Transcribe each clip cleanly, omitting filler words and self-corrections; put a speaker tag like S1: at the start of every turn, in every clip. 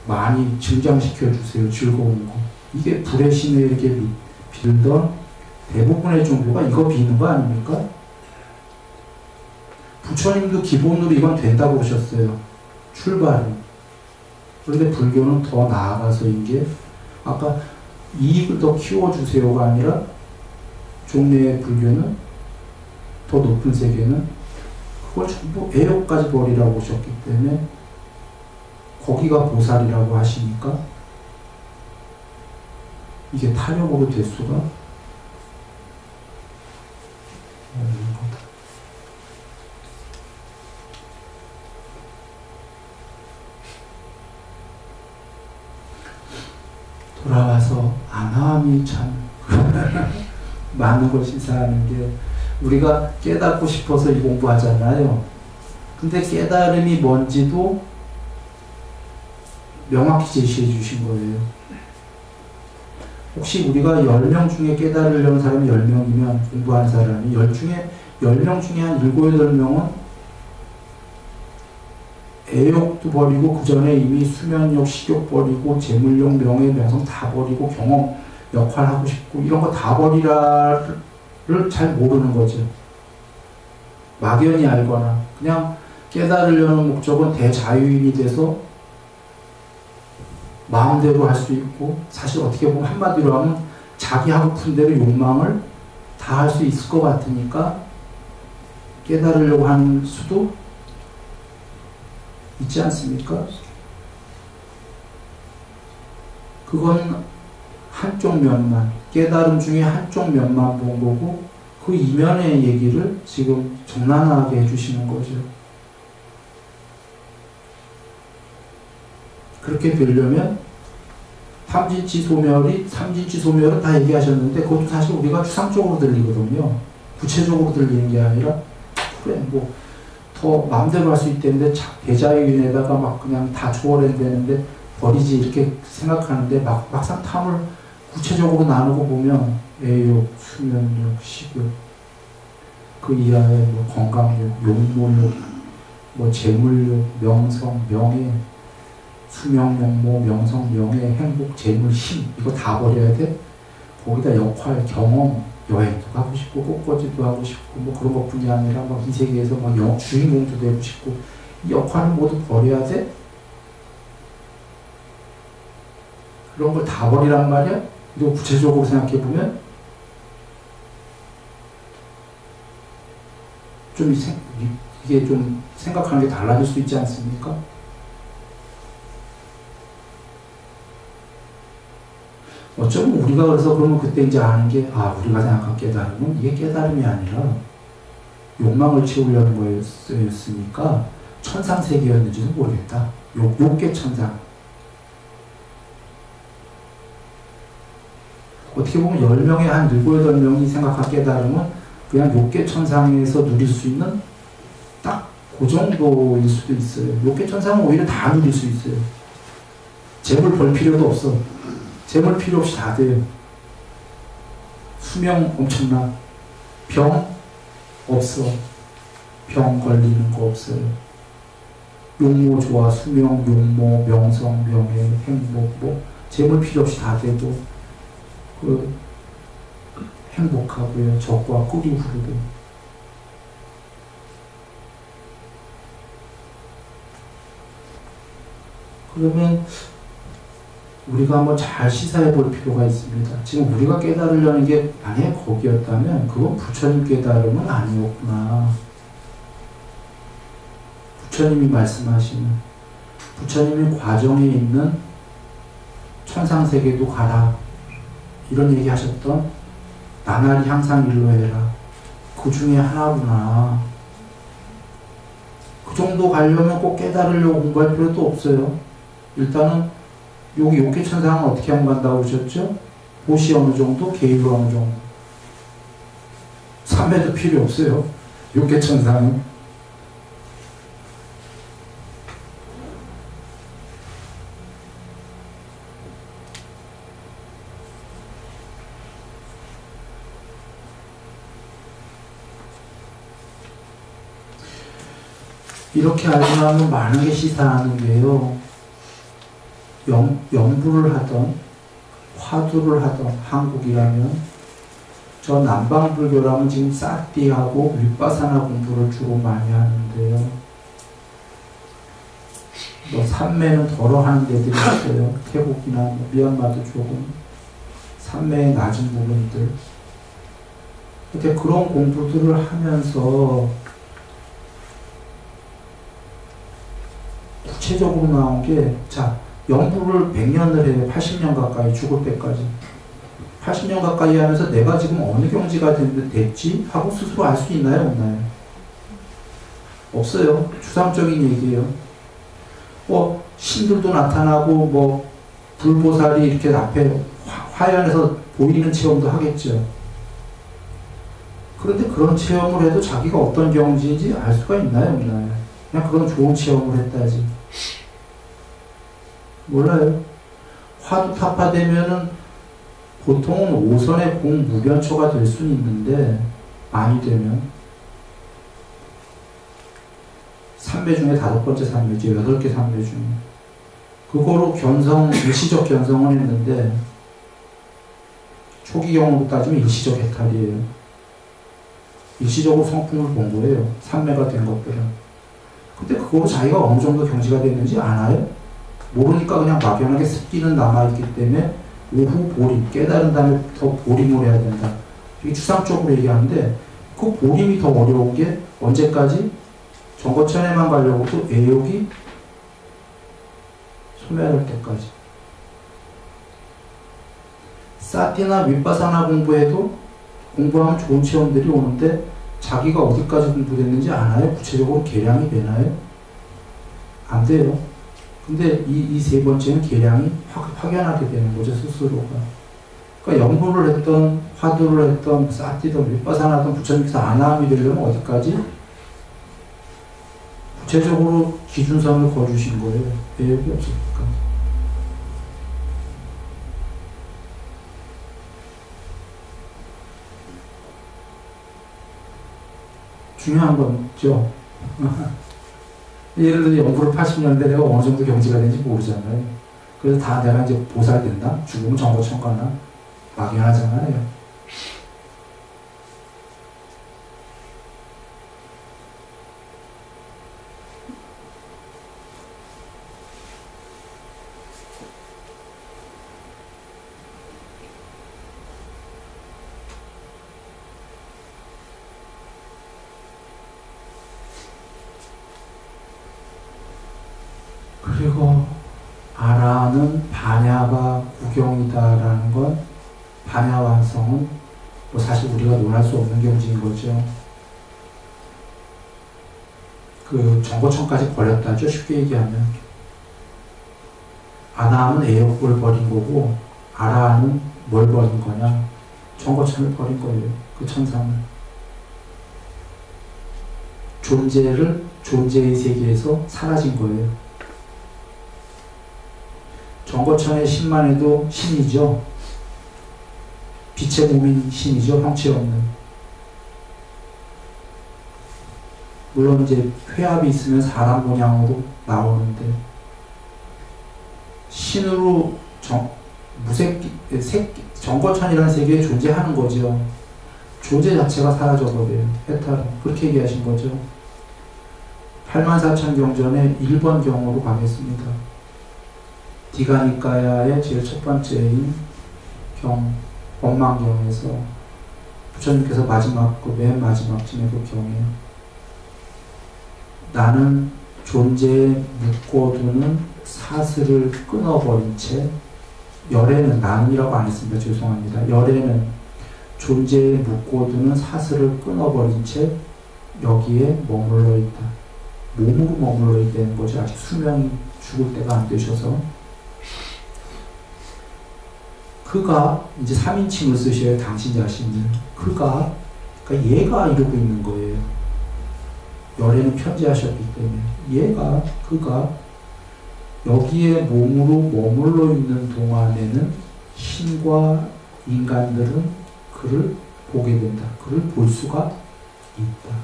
S1: 많이 증장시켜 주세요. 즐거운 거. 이게 불의 신에게 빌던 대부분의 종교가 이거 비는 거 아닙니까? 부처님도 기본으로 이건 된다고 보셨어요. 출발은. 그런데 불교는 더 나아가서 이게 아까 이익을 더 키워주세요가 아니라 종래의 불교는 더 높은 세계는 그걸 전부 애욕까지 버리라고 하셨기 때문에 거기가 보살이라고 하시니까 이게 탐욕으로 될 수가 없는 거다. 돌아와서 안함이 참 많은 걸 시사하는 게 우리가 깨닫고 싶어서 이 공부하잖아요. 근데 깨달음이 뭔지도 명확히 제시해 주신 거예요. 혹시 우리가 10명 중에 깨달으려는 사람이 10명이면 공부하는 사람이 10명 중에 한 7, 8명은 애욕도 버리고 그 전에 이미 수면욕, 식욕 버리고 재물욕, 명예, 명성 다 버리고 경험, 역할 하고 싶고 이런 거 다 버리라를 잘 모르는 거죠. 막연히 알거나 그냥 깨달으려는 목적은 대자유인이 돼서 마음대로 할 수 있고 사실 어떻게 보면 한마디로 하면 자기 하고픈 대로 욕망을 다 할 수 있을 것 같으니까 깨달으려고 하는 수도 있지 않습니까? 그건 한쪽 면만, 깨달음 중에 한쪽 면만 본 거고 그 이면의 얘기를 지금 적나라하게 해주시는 거죠. 그렇게 되려면 삼진치 소멸은 다 얘기하셨는데 그것도 사실 우리가 추상적으로 들리거든요. 구체적으로 들리는 게 아니라 그래 뭐 더 마음대로 할 수 있다는데 대자유인에다가 막 그냥 다 초월해되는데 버리지 이렇게 생각하는데 막상 탐을 구체적으로 나누고 보면 애욕, 수면욕, 식욕 그 이하에 뭐 건강욕, 용모욕, 뭐 재물욕, 명성, 명예 수명, 용모, 명성, 명예, 행복, 재물, 힘 이거 다 버려야 돼? 거기다 역할, 경험, 여행도 가고 싶고 꽃꽂이도 하고 싶고 뭐 그런 것뿐이 아니라 막 이 세계에서 막 주인공도 되고 싶고 이 역할은 모두 버려야 돼? 그런 걸 다 버리란 말이야? 그리고 구체적으로 생각해 보면 좀 이게 좀 생각하는 게 달라질 수 있지 않습니까? 어쩌면 우리가 그래서 그러면 그때 이제 아는 게 우리가 생각한 깨달음은 이게 깨달음이 아니라 욕망을 채우려는 거였으니까 천상세계였는지도 모르겠다. 욕계천상. 어떻게 보면 10명에 한 7, 8명이 생각한 깨달음은 그냥 욕계천상에서 누릴 수 있는 딱 그 정도일 수도 있어요. 욕계천상은 오히려 다 누릴 수 있어요. 재물 벌 필요도 없어. 재물 필요 없이 다 돼요. 수명 엄청나. 병 없어. 병 걸리는 거 없어요. 용모 좋아. 수명, 용모, 명성, 명예, 행복 뭐 재물 필요 없이 다 되고 행복하고요. 적과 꿀이 흐르고 그러면 우리가 한번 잘 시사해 볼 필요가 있습니다. 지금 우리가 깨달으려는 게 만약에 거기였다면 그건 부처님 깨달음은 아니었구나. 부처님이 말씀하시는 부처님이 과정에 있는 천상세계도 가라 이런 얘기 하셨던 나날이 항상 일로 해라 그 중에 하나구나. 그 정도 가려면 꼭 깨달으려고 공부할 필요도 없어요. 일단은 여기 욕계천상은 어떻게 하면 간다고 하셨죠? 보시 어느 정도, 개유 어느 정도. 3회도 필요 없어요. 욕계천상은. 이렇게 알고 나면 많은 게 시사하는 게요. 연부를 하던 화두를 하던 한국이라면 저 남방불교라면 지금 사띠하고 윗바사나 공부를 주로 많이 하는데요. 뭐 산매는 덜어 하는 데들이 있어요. 태국이나 뭐 미얀마도 조금 산매의 낮은 부분들. 이렇게 그런 공부들을 하면서 구체적으로 나온 게, 자, 연구를 100년을 해요. 80년 가까이, 죽을 때까지. 80년 가까이 하면서 내가 지금 어느 경지가 됐지? 하고 스스로 알 수 있나요? 없나요? 없어요. 추상적인 얘기예요. 신들도 나타나고, 불보살이 이렇게 앞에 화연에서 보이는 체험도 하겠죠. 그런데 그런 체험을 해도 자기가 어떤 경지인지 알 수가 있나요? 없나요? 그냥 그건 좋은 체험을 했다지. 몰라요. 화두 타파되면은 보통은 5선의 공무변초가 될 수는 있는데, 많이 되면. 3배 중에 5번째 3배죠. 8개 3배 중에. 그거로 일시적 견성을 했는데, 초기 경우로 따지면 일시적 해탈이에요. 일시적으로 성품을 본 거예요. 3매가 된 것들은. 근데 그거로 자기가 어느 정도 경지가 됐는지 아나요? 모르니까 그냥 막연하게 습기는 남아있기 때문에 오후 보림, 깨달은 다음에 더 보림을 해야 된다. 이게 추상적으로 얘기하는데, 그 보림이 더 어려운 게 언제까지? 정거천에만 가려고 또 애욕이 소멸할 때까지. 사티나 윗바사나 공부하면 좋은 체험들이 오는데 자기가 어디까지 공부됐는지 아나요? 구체적으로 계량이 되나요? 안 돼요. 근데 이 세 번째는 계량이 확연하게 되는 거죠, 스스로가. 그러니까 연구를 했던, 화두를 했던, 사티든 윗바사나든 부처님께서 아나함이 되려면 어디까지? 구체적으로 기준선을 거주신 거예요. 애욕이 없으니까. 중요한 거죠. 예를 들어 연구를 80년대 내가 어느 정도 경지가 되는지 모르잖아요. 그래서 다 내가 이제 보살 된다? 죽으면 정거천 가나? 막연하잖아요. 그리고 아라는 반야가 구경이다라는 건, 반야완성은 사실 우리가 논할 수 없는 경지인 거죠. 그 정거천까지 버렸다죠, 쉽게 얘기하면. 아나함은 애욕을 버린 거고, 아라는 뭘 버린 거냐? 정거천을 버린 거예요. 그 천상을. 존재의 세계에서 사라진 거예요. 정거천의 신만 해도 신이죠. 빛의 몸인 신이죠. 형체 없는. 물론 이제 회합이 있으면 사람 모양으로 나오는데, 신으로 정거천이라는 세계에 존재하는 거죠. 존재 자체가 사라져버려요. 해탈은. 그렇게 얘기하신 거죠. 84,000경전의 1번 경으로 가겠습니다. 디가니까야의 제일 첫 번째인 법망경에서 부처님께서 맨 마지막쯤에 그 경에, 나는 존재에 묶어두는 사슬을 끊어버린 채, 열에는, 나는이라고 안 했습니다. 죄송합니다. 열에는 존재에 묶어두는 사슬을 끊어버린 채 여기에 머물러 있다. 몸으로 머물러 있다는 거죠. 아직 수명이 죽을 때가 안 되셔서. 그가, 이제 3인칭을 쓰셔요. 당신 자신을. 그러니까 얘가 이러고 있는 거예요. 열에는 편지하셨기 때문에. 그가 여기에 몸으로 머물러 있는 동안에는 신과 인간들은 그를 보게 된다. 그를 볼 수가 있다.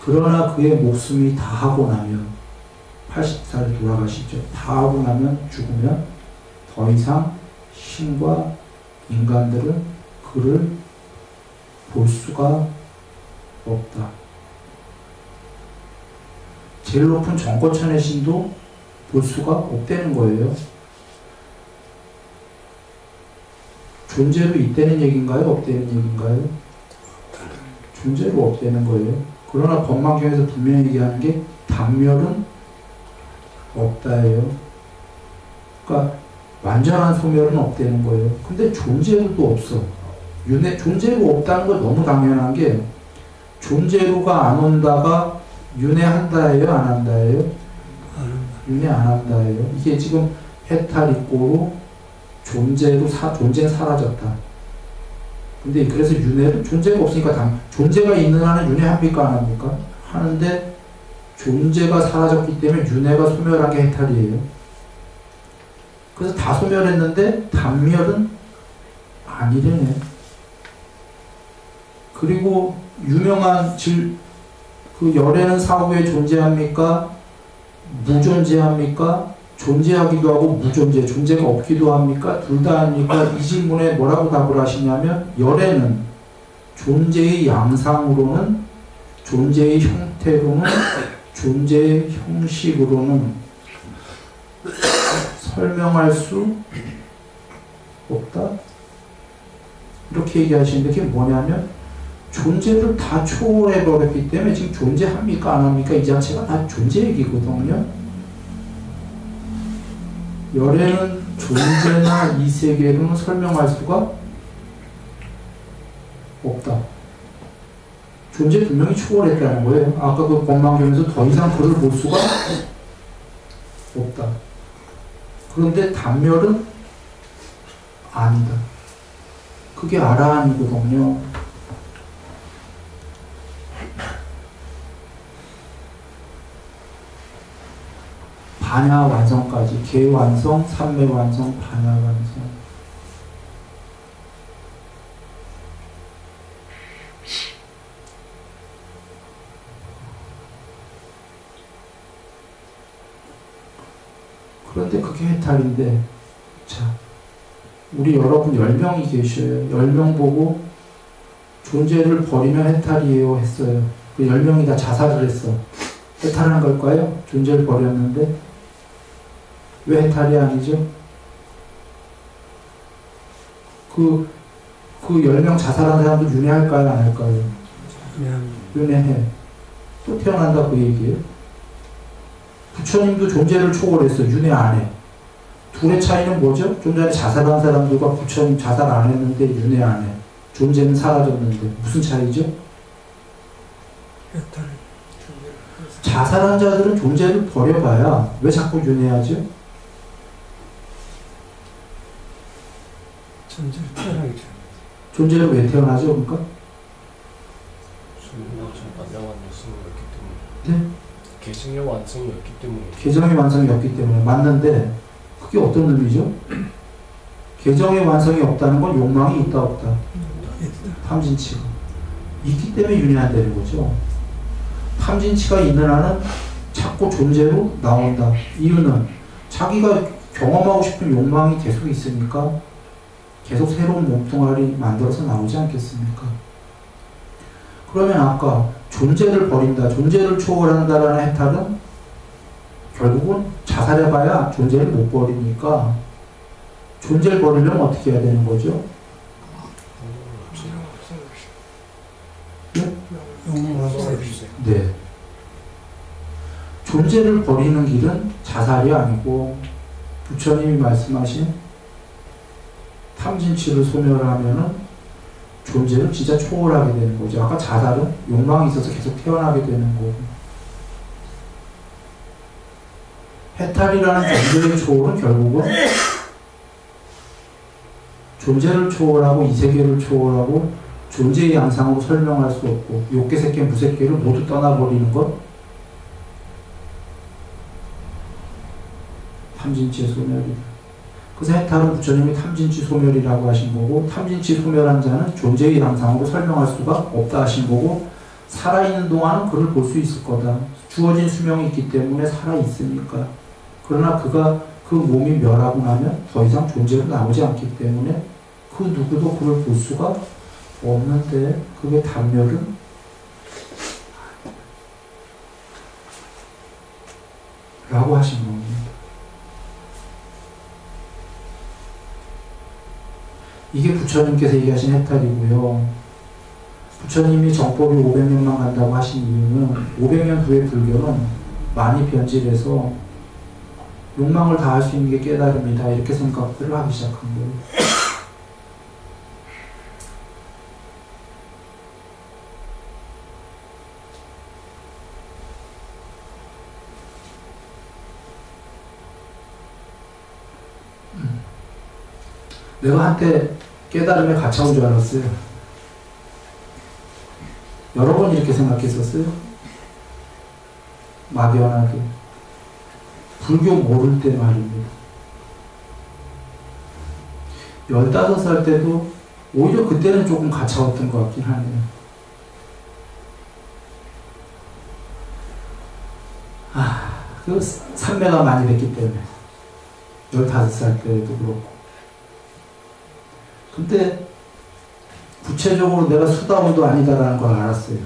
S1: 그러나 그의 목숨이 다하고 나면 80살에 돌아가시죠. 다 하고 나면 죽으면 더 이상 신과 인간들은 그를 볼 수가 없다. 제일 높은 정거천의 신도 볼 수가 없다는 거예요. 존재로 있다는 얘기인가요? 없다는 얘기인가요? 존재로 없다는 거예요. 그러나 법망경에서 분명히 얘기하는 게 단멸은 없다예요. 그러니까 완전한 소멸은 없다는 거예요. 근데 존재로도 없어. 존재로 없다는 건 너무 당연한 게 존재로가 안 온다가 윤회한다예요? 안 한다예요? 윤회 안 한다예요. 이게 지금 해탈이꼬로 존재는 사라졌다. 근데 그래서 윤회는 존재가 없으니까 존재가 있는 한은 윤회합니까? 안 합니까? 하는데 존재가 사라졌기 때문에 윤회가 소멸한 게 해탈이에요. 그래서 다 소멸했는데 단멸은 아니래요. 그리고 유명한 그 열애는 사후에 존재합니까? 무존재합니까? 존재하기도 하고 무존재, 존재가 없기도 합니까? 둘 다 합니까? 이 질문에 뭐라고 답을 하시냐면 열애는 존재의 양상으로는, 존재의 형태로는, 존재의 형식으로는 설명할 수 없다? 이렇게 얘기하시는데 그게 뭐냐면 존재를 다 초월해버렸기 때문에 지금 존재합니까? 안 합니까? 이 자체가 다 존재 얘기거든요. 열애는 존재나 이 세계로는 설명할 수가 없다. 존재 분명히 초월했다는 거예요. 아까 그 법망경에서 더 이상 그를 볼 수가 없다. 그런데 단멸은 아니다. 그게 아라한이거든요. 반야 완성까지, 개완성, 삼매 완성, 반야 완성. 그런데 그게 해탈인데, 자, 우리 여러분 10명이 계셔요. 10명 보고 존재를 버리면 해탈이에요 했어요. 그 10명이 다 자살을 했어. 해탈한 걸까요? 존재를 버렸는데 왜 해탈이 아니죠? 그 10명 자살한 사람도 윤회할까요? 안 할까요? 윤회해. 또 태어난다 그 얘기예요. 부처님도 존재를 초월했어. 윤회 안 해. 둘의 차이는 뭐죠? 좀 전에 자살한 사람들과 부처님 자살 안 했는데 윤회 안 해. 존재는 사라졌는데 무슨 차이죠? 자살한 자들은 존재를 버려봐야 왜 자꾸 윤회하죠?
S2: 존재를 태어나기 전에.
S1: 존재를 왜 태어나죠? 그러니까? 네?
S3: 개성의 완성이었기 때문에.
S1: 개정의 완성이었기 때문에. 맞는데 그게 어떤 의미죠? 개정의 완성이 없다는 건 욕망이 있다 없다? 탐진치가 있기 때문에 윤회한다는 거죠. 탐진치가 있는 한은 자꾸 존재로 나온다. 이유는 자기가 경험하고 싶은 욕망이 계속 있으니까 계속 새로운 몸뚱아리 만들어서 나오지 않겠습니까? 그러면 아까 존재를 버린다, 존재를 초월한다라는 해탈은 결국은 자살해봐야 존재를 못 버리니까 존재를 버리려면 어떻게 해야 되는 거죠? 네? 네. 존재를 버리는 길은 자살이 아니고 부처님이 말씀하신 탐진치를 소멸하면은 존재를 진짜 초월하게 되는 거죠. 아까 자살은 욕망이 있어서 계속 태어나게 되는 거고, 해탈이라는 존재의 초월은 결국은 존재를 초월하고 이 세계를 초월하고 존재의 양상으로 설명할 수 없고 욕계, 색계, 무색계를 모두 떠나버리는 것, 탐진치의 소멸이다. 그래서 해탈은 부처님이 탐진치 소멸이라고 하신 거고, 탐진치 소멸한 자는 존재의 양상으로 설명할 수가 없다 하신 거고, 살아있는 동안은 그를 볼 수 있을 거다. 주어진 수명이 있기 때문에 살아있으니까. 그러나 그가 그 몸이 멸하고 나면 더 이상 존재로 나오지 않기 때문에 그 누구도 그를 볼 수가 없는데 그게 단멸은 라고 하신 겁니다. 이게 부처님께서 얘기하신 해탈이고요. 부처님이 정법이 500년만 간다고 하신 이유는 500년 후에 불교는 많이 변질해서 욕망을 다 할 수 있는 게 깨달음이다 이렇게 생각들을 하기 시작한 거예요. 내가 한때 깨달음에 갇혀온 줄 알았어요. 여러 번 이렇게 생각했었어요. 막연하게. 불교 모를 때 말입니다. 15살 때도 오히려 그때는 조금 갇혀왔던 것 같긴 하네요. 그 삼매가 많이 됐기 때문에 15살 때도 그렇고. 근데 구체적으로 내가 수다원도 아니다라는 걸 알았어요.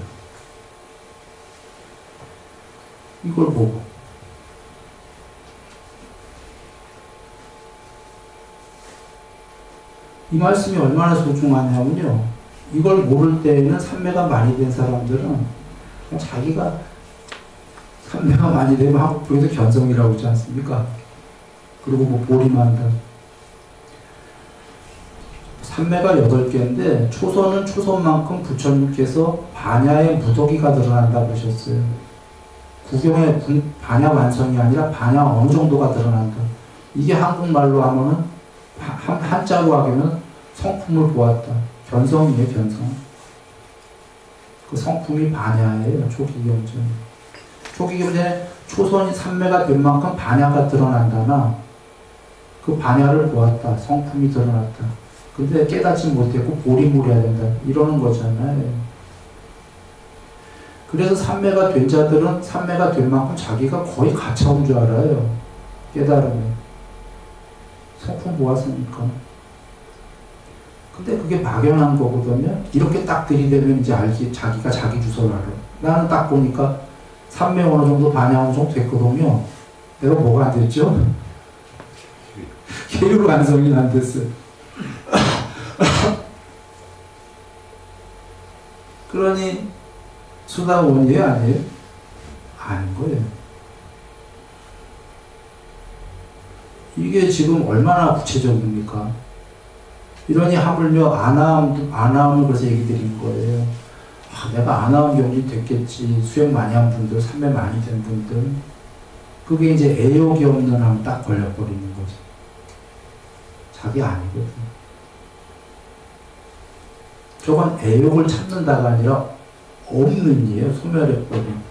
S1: 이걸 보고. 이 말씀이 얼마나 소중하냐면요. 이걸 모를 때에는 삼매가 많이 된 사람들은 자기가 삼매가 많이 되면 한국부에서 견성이라고 하지 않습니까? 그리고 뭐 보리만다. 삼매가 8개인데 초선은 초선만큼 부처님께서 반야의 무더기가 드러난다고 하셨어요. 구경의 반야 완성이 아니라 반야 어느 정도가 드러난다. 이게 한국말로 하면은 한자로 하기는 성품을 보았다. 견성이에요, 견성. 그 성품이 반야예요, 초기경전. 초기경전에 초선이 삼매가 된 만큼 반야가 드러난다나 그 반야를 보았다. 성품이 드러났다. 근데 깨닫지 못했고 보리물해야 된다. 이러는 거잖아요. 그래서 삼매가 된 자들은 삼매가 된 만큼 자기가 거의 갇혀온 줄 알아요. 깨달음에. 성품 보았으니까. 근데 그게 막연한 거거든요. 이렇게 딱 들이대면 이제 알기, 자기가 자기 주소를 알아. 나는 딱 보니까 삼매 어느 정도 반야 어느 정도 됐거든요. 내가 뭐가 안 됐죠? 계율 완성이 안 됐어요. 그러니 수다원이에요, 아니에요? 아닌 거예요. 이게 지금 얼마나 구체적입니까? 이러니 하물며 아나함을 그래서 얘기 드린 거예요. 내가 아나함 경지 됐겠지. 수행 많이 한 분들, 삼매 많이 된 분들. 그게 이제 애욕이 없는 함 딱 걸려버리는 거죠. 자기 아니거든. 저건 애욕을 참는다가 아니라 없는 이에요. 소멸해버린.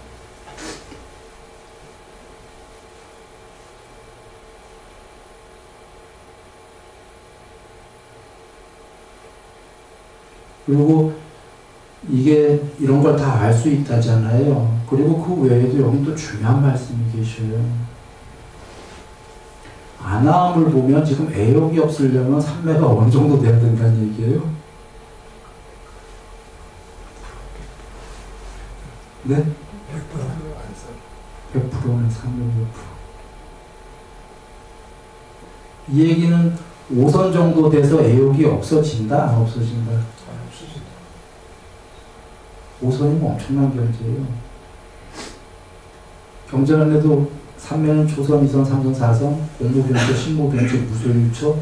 S1: 그리고 이게 이런 걸 다 알 수 있다잖아요. 그리고 그 외에도 여기 또 중요한 말씀이 계셔요. 아나함을 보면 지금 애욕이 없으려면 삼매가 어느 정도 돼야 된다는 얘기예요? 네? 100%는 삼매 100%. 이 얘기는 5선 정도 돼서 애욕이 없어진다? 안 없어진다? 안 없어진다. 5선이면 엄청난 경지예요. 경전에도 삼매는 초선, 2선, 3선, 4선, 공무변조, 신무변조, 무소유처,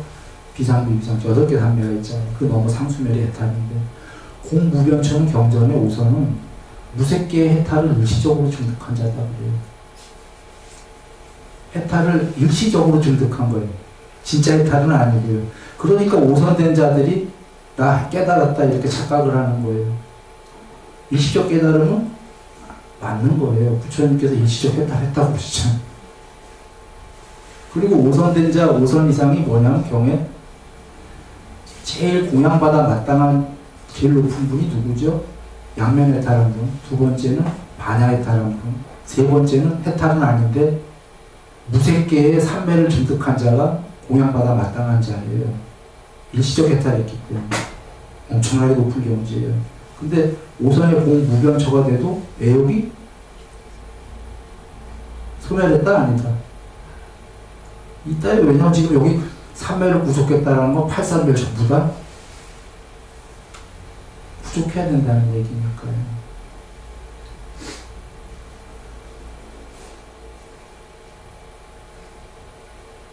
S1: 비상비, 비상처 8개 삼매가 있잖아요. 그 너무 상수멸이 해탈인데 공무변처는 경전의 5선은 무색계의 해탈을 일시적으로 증득한 자다 그래요. 해탈을 일시적으로 증득한 거예요. 진짜 해탈은 아니고요. 그러니까 5선된 자들이 나 깨달았다 이렇게 착각을 하는 거예요. 일시적 깨달음은 맞는 거예요. 부처님께서 일시적 해탈했다고 그러시잖아요. 그리고 5선된 자 5선 이상이 뭐냐면 경에 제일 공양받아 마땅한 제일 높은 분이 누구죠? 양면 해탈함분, 두 번째는 반야 해탈함분, 세 번째는 해탈은 아닌데 무색계의 삼매를 증득한 자가 공양받아 마땅한 자예요. 일시적 해탈했기 때문에 엄청나게 높은 경지예요. 근데 오선의 공무변처가 돼도 애욕이 소멸했다 아니다. 이따에 왜냐면 지금 여기 삼매를 구속했다라는 건 팔삼별 전부가 부족해야 된다는 얘기니까요.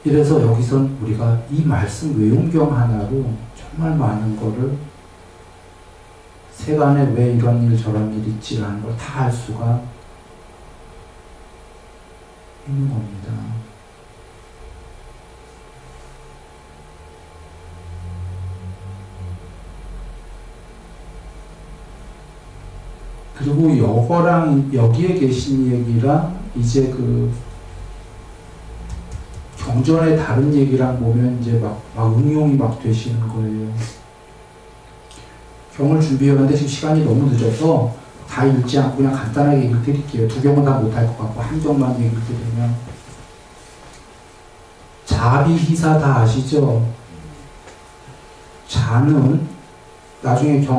S1: 이래서 여기선 우리가 이 말씀 외운경 하나로 정말 많은 거를 세간에 왜 이런 일 저런 일 있지라는 걸 다 알 수가 있는 겁니다. 그리고 여거랑 여기에 계신 얘기랑 이제 그 경전의 다른 얘기랑 보면 이제 막 응용이 막 되시는 거예요. 경을 준비해왔는데 지금 시간이 너무 늦어서 다 읽지 않고 그냥 간단하게 얘기를 드릴게요. 두 경은 다 못할 것 같고 한 경만 얘기를 드리면 자비희사 다 아시죠? 자는 나중에 경